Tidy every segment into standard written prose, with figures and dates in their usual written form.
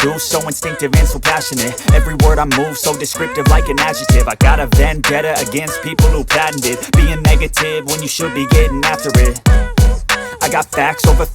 do, so instinctive and so passionate. Every word I move, so descriptive like an adjective. I got a vendetta against people who patented being negative when you should be getting after it. I got facts over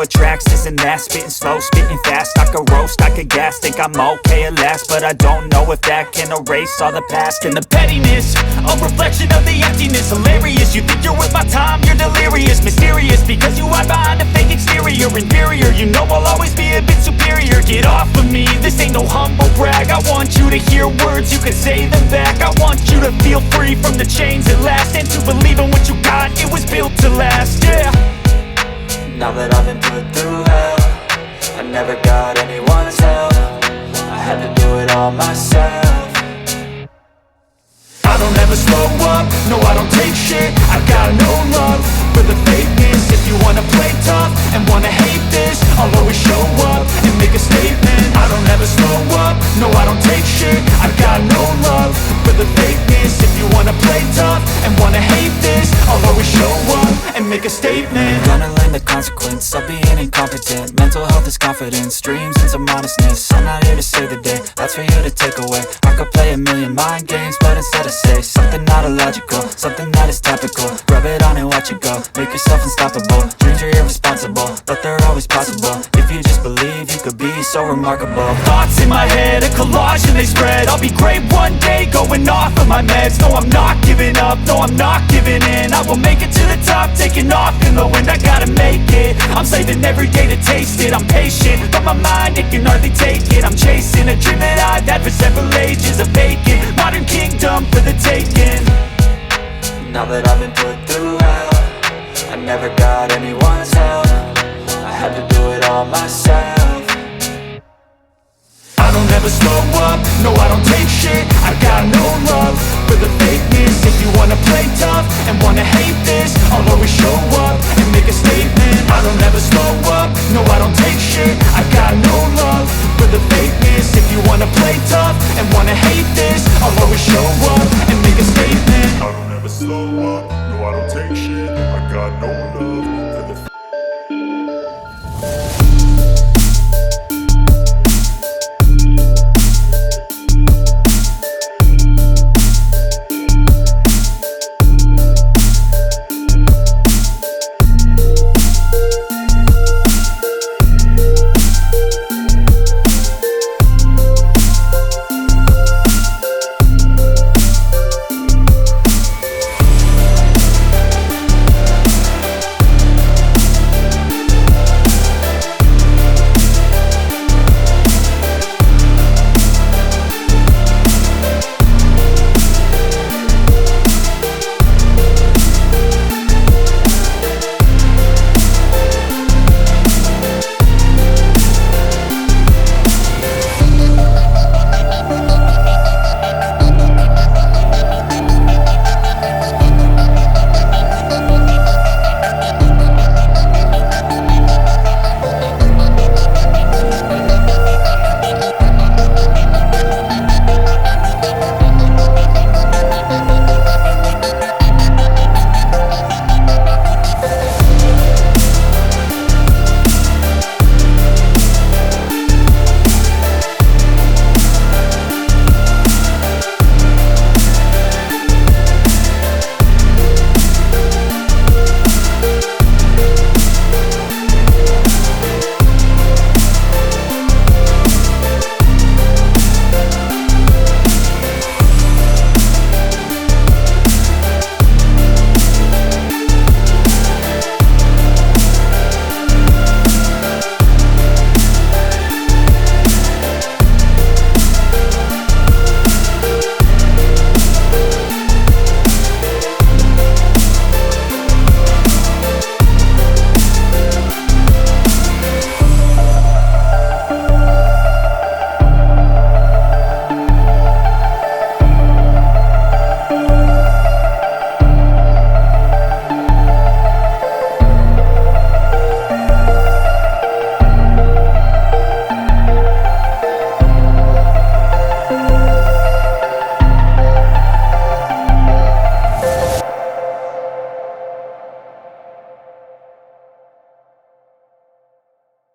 tracks, this and that. Spitting slow, spitting fast, I could roast, I could gas. Think I'm okay at last, but I don't know if that can erase all the past. And the pettiness, a reflection of the emptiness. Hilarious, you think you're worth my time, you're delirious. Mysterious, because you hide behind a fake exterior. Inferior, you know I'll always be a bit superior. Get off of me, this ain't no humble brag. I want you to hear words, you can say them back. I want you to feel free from the chains at last, and to believe in what you got, it was built to last, yeah. Now that I've been put through hell, I never got anyone's help. I had to do it all myself. I don't ever slow up, no I don't take shit. I got no love for the fakeness. If you wanna play tough and wanna hate this, I'll always show up and make a statement. I don't ever slow up, no I don't take shit. I got no love for the fakeness. If you wanna play tough and wanna hate this, I'll always show up and make a statement. Gonna learn the consequence of being incompetent. Mental health is confidence, dreams and some modestness. I'm not here to save the day, that's for you to take away. I could play a million mind games, but instead I say something not illogical, something that is topical. Rub it on and watch it go, make yourself unstoppable. Dreams are irresponsible, but they're always possible. If you just believe, you could be so remarkable. Thoughts in my head, a collage and they spread. I'll be great one day, going off of my meds. No, I'm not giving up, no, I'm not giving in. I will make it to the top, taking off in the wind. I gotta make it, I'm saving every day to taste it. I'm patient, but my mind, it can hardly take it. I'm chasing a dream that I've had for several ages. A vacant, modern kingdom for the taking. Now that I've been put through hell, I never got anyone's help. I had to do it all myself. I don't ever slow up, no I don't take shit. I got no love for the fakeness. If you wanna play tough and wanna hate this, I'll always show up and make a statement. I don't ever slow up, no I don't